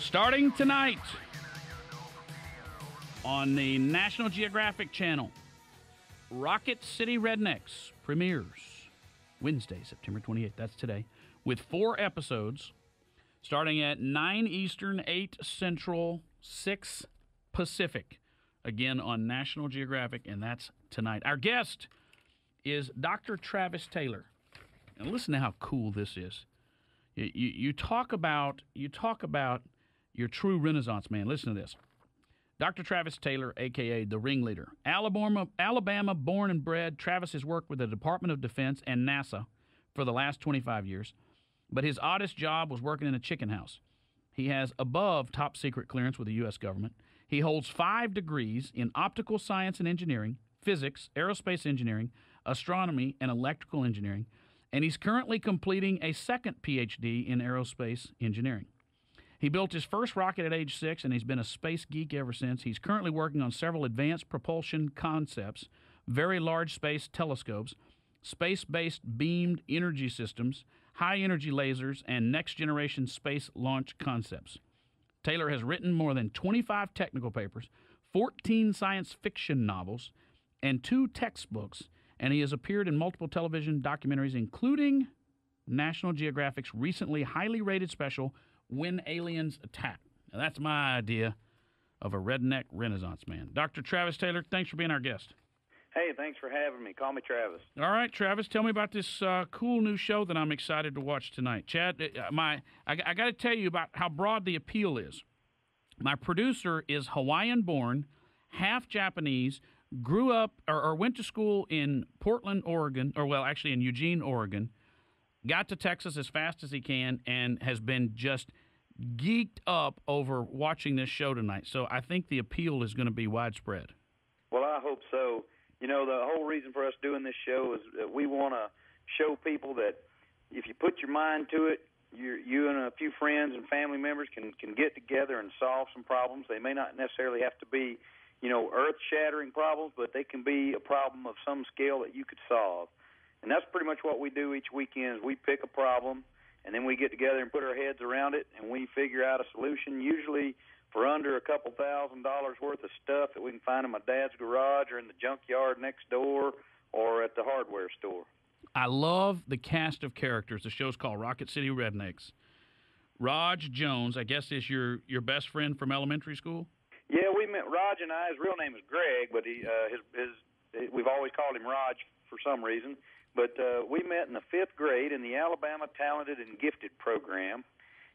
Starting tonight on the National Geographic Channel, Rocket City Rednecks premieres Wednesday, September 28th. That's today, with 4 episodes starting at 9 Eastern, 8 Central, 6 Pacific. Again on National Geographic, and that's tonight. Our guest is Dr. Travis Taylor. And listen to how cool this is. You talk about your true Renaissance man. Listen to this. Dr. Travis Taylor, a.k.a. the ringleader. Alabama born and bred, Travis has worked with the Department of Defense and NASA for the last 25 years, but his oddest job was working in a chicken house. He has above top secret clearance with the U.S. government. He holds 5 degrees in optical science and engineering, physics, aerospace engineering, astronomy, and electrical engineering, and he's currently completing a second Ph.D. in aerospace engineering. He built his first rocket at age 6, and he's been a space geek ever since. He's currently working on several advanced propulsion concepts, very large space telescopes, space-based beamed energy systems, high-energy lasers, and next-generation space launch concepts. Taylor has written more than 25 technical papers, 14 science fiction novels, and 2 textbooks, and he has appeared in multiple television documentaries, including National Geographic's recently highly rated special, When Aliens Attack. Now, that's my idea of a redneck Renaissance man. Dr. Travis Taylor, thanks for being our guest. Hey, thanks for having me. Call me Travis. All right, Travis, tell me about this cool new show that I'm excited to watch tonight. Chad, I got to tell you about how broad the appeal is. My producer is Hawaiian-born, half Japanese, grew up or went to school in Portland, Oregon, actually in Eugene, Oregon, got to Texas as fast as he can, and has been just geeked up over watching this show tonight. So I think the appeal is going to be widespread. Well, I hope so. You know, the whole reason for us doing this show is that we want to show people that if you put your mind to it, you and a few friends and family members can get together and solve some problems. They may not necessarily have to be, earth-shattering problems, but they can be a problem of some scale that you could solve. And that's pretty much what we do each weekend is we pick a problem, and then we get together and put our heads around it, and we figure out a solution, usually for under a couple $1,000s worth of stuff that we can find in my dad's garage or in the junkyard next door or at the hardware store. I love the cast of characters. The show's called Rocket City Rednecks. Raj Jones, I guess, is your best friend from elementary school? Yeah, we met Raj and I. His real name is Greg, but we've always called him Raj for some reason. But we met in the 5th grade in the Alabama Talented and Gifted program.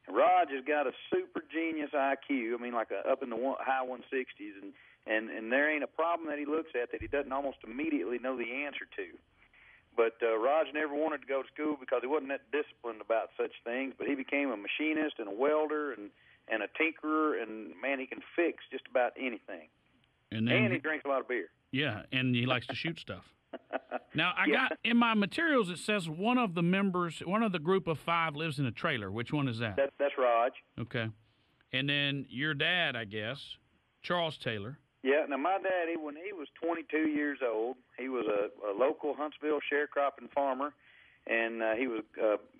And Raj has got a super genius IQ. I mean, like up in the high 160s, and there ain't a problem that he looks at that he doesn't almost immediately know the answer to. But Raj never wanted to go to school because he wasn't that disciplined about such things. But he became a machinist and a welder and a tinkerer, and man, he can fix just about anything. And he drinks a lot of beer. Yeah, and he likes to shoot stuff. Now, I got in my materials, it says one of the group of 5 lives in a trailer. Which one is that? That's Raj. Okay. And then your dad, I guess, Charles Taylor. Yeah, now my daddy, when he was 22 years old, he was a local Huntsville sharecropping farmer, and he was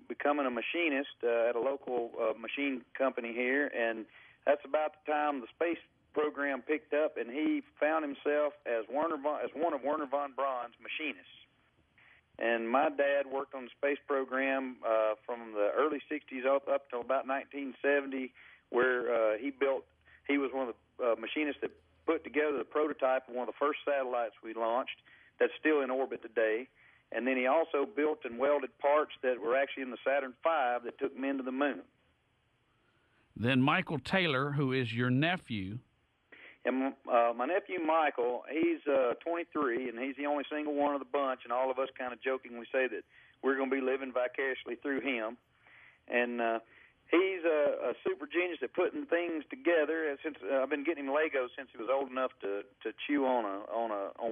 becoming a machinist at a local machine company here, and that's about the time the space program picked up, and he found himself as one of Werner von Braun's machinists. And my dad worked on the space program from the early 60s up till about 1970, where he was one of the machinists that put together the prototype of one of the first satellites we launched that's still in orbit today. And then he also built and welded parts that were actually in the Saturn V that took men to the moon. Then Michael Taylor, who is your nephew. And my nephew Michael, he's 23, and he's the only single one of the bunch, and all of us kind of jokingly say that we're going to be living vicariously through him. And he's a super genius at putting things together. Since I've been getting him Legos since he was old enough to chew on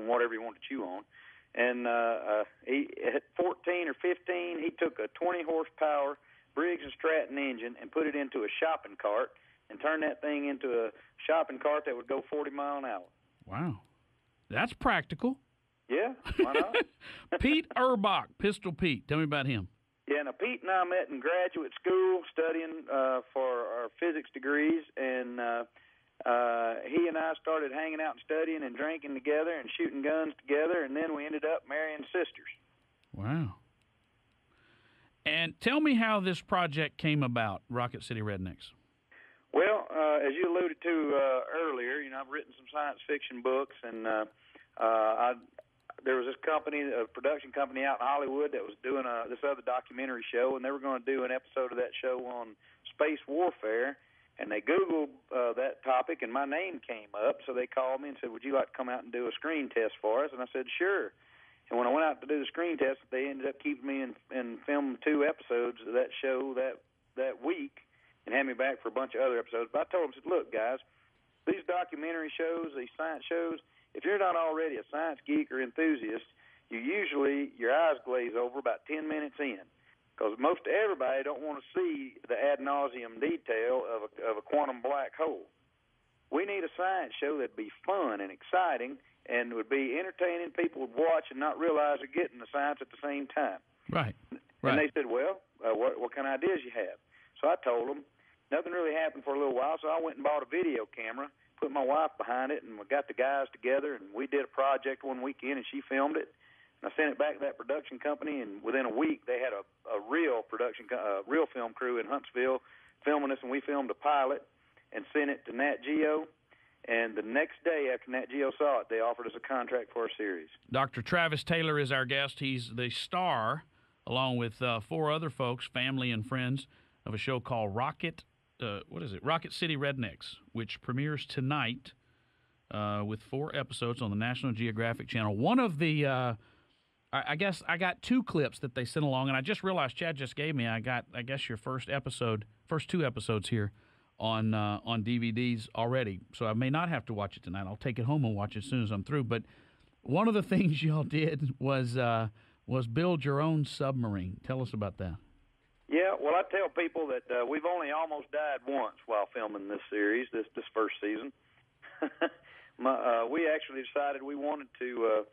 whatever he wanted to chew on. And he at 14 or 15, he took a 20 horsepower Briggs and Stratton engine and put it into a shopping cart and turned that thing into a shopping cart that would go 40 miles an hour. Wow. That's practical. Yeah, why not? Pete Urbach, Pistol Pete. Tell me about him. Yeah, now Pete and I met in graduate school studying for our physics degrees, and he and I started hanging out and studying and drinking together and shooting guns together, and then we ended up marrying sisters. Wow. And tell me how this project came about, Rocket City Rednecks. Well, as you alluded to earlier, I've written some science fiction books, and there was this company, a production company out in Hollywood that was doing this other documentary show, and they were going to do an episode of that show on space warfare, and they Googled that topic, and my name came up, so they called me and said, would you like to come out and do a screen test for us? And I said, sure. And when I went out to do the screen test, they ended up keeping me and filming 2 episodes of that show that week and had me back for a bunch of other episodes. But I told them, I said, look, guys, these documentary shows, these science shows, if you're not already a science geek or enthusiast, your eyes glaze over about 10 minutes in, because most everybody don't want to see the ad nauseum detail of a quantum black hole. We need a science show that'd be fun and exciting and would be entertaining. People would watch and not realize they're getting the science at the same time. Right. And they said, well, what kind of ideas you have? So I told them. Nothing really happened for a little while, so I went and bought a video camera, put my wife behind it, and we got the guys together, and we did a project one weekend, and she filmed it. And I sent it back to that production company, and within a week they had a real real film crew in Huntsville filming us, and we filmed a pilot and sent it to Nat Geo. And the next day after Nat Geo saw it, they offered us a contract for a series. Dr. Travis Taylor is our guest. He's the star, along with 4 other folks, family and friends, of a show called Rocket City Rednecks, which premieres tonight with 4 episodes on the National Geographic Channel. One of the, I guess I got 2 clips that they sent along, and I just realized Chad just gave me. I guess your first 2 episodes here on DVDs already, so I may not have to watch it tonight. I'll take it home and watch it as soon as I'm through. But one of the things y'all did was build your own submarine. Tell us about that. Yeah, well, I tell people that we've only almost died once while filming this series, this first season. We actually decided we wanted to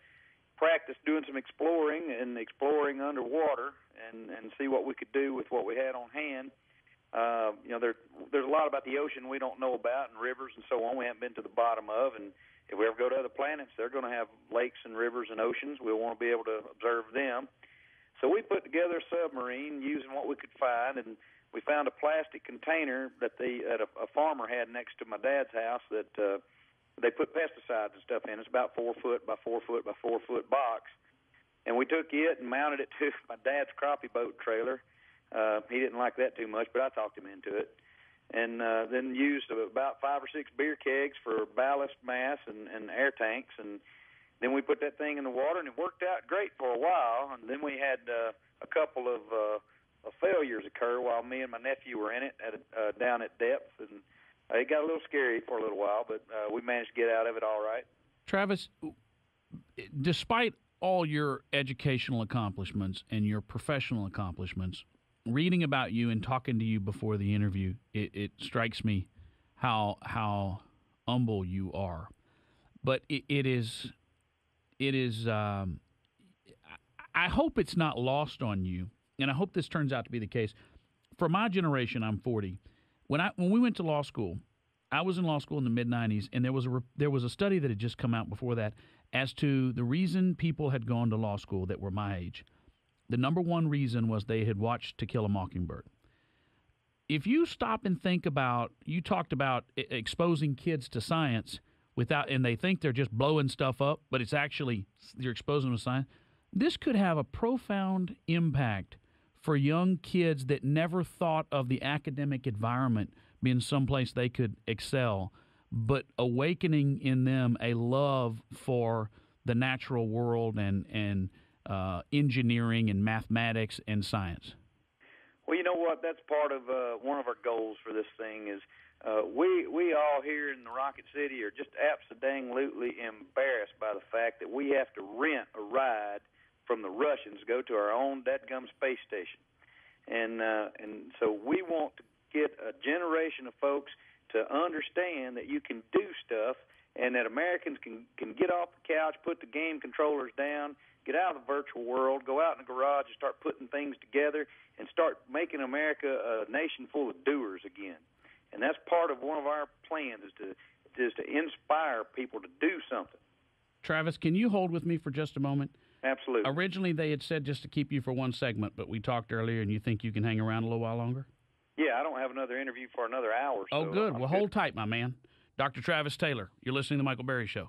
practice doing some exploring underwater and see what we could do with what we had on hand. There's a lot about the ocean we don't know about, and rivers and so on we haven't been to the bottom of, and if we ever go to other planets, they're going to have lakes and rivers and oceans. We'll want to be able to observe them. So we put together a submarine using what we could find, and we found a plastic container that a farmer had next to my dad's house that they put pesticides and stuff in. It's about 4 foot by 4 foot by 4 foot box, and we took it and mounted it to my dad's crappie boat trailer. He didn't like that too much, but I talked him into it, and then used about 5 or 6 beer kegs for ballast mass and air tanks, and then we put that thing in the water, and it worked out great for a while. And then we had a couple of failures occur while me and my nephew were in it down at depth, and it got a little scary for a little while, but we managed to get out of it all right. Travis, despite all your educational accomplishments and your professional accomplishments, reading about you and talking to you before the interview, it strikes me how humble you are. But it is. I hope it's not lost on you, and I hope this turns out to be the case. For my generation, I'm 40. When we went to law school, I was in law school in the mid-'90s, and there was a study that had just come out before that as to the reason people had gone to law school that were my age. The number one reason was they had watched To Kill a Mockingbird. If you stop and think about, you talked about exposing kids to science and they think they're just blowing stuff up, but it's actually you're exposing them to science. This could have a profound impact for young kids that never thought of the academic environment being someplace they could excel, but awakening in them a love for the natural world and engineering and mathematics and science. Well, you know what? That's part of one of our goals for this thing is we all here in the Rocket City are just absolutely embarrassed by the fact that we have to rent a ride from the Russians to go to our own dadgum space station. And so we want to get a generation of folks to understand that you can do stuff and that Americans can get off the couch, put the game controllers down, get out of the virtual world, go out in the garage and start putting things together and start making America a nation full of doers again. And that's part of one of our plans is to inspire people to do something. Travis, can you hold with me for just a moment? Absolutely. Originally, they had said just to keep you for one segment, but we talked earlier, and you think you can hang around a little while longer? Yeah, I don't have another interview for another hour. Oh, so good. I'm Well, hold tight, my man. Dr. Travis Taylor, you're listening to The Michael Berry Show.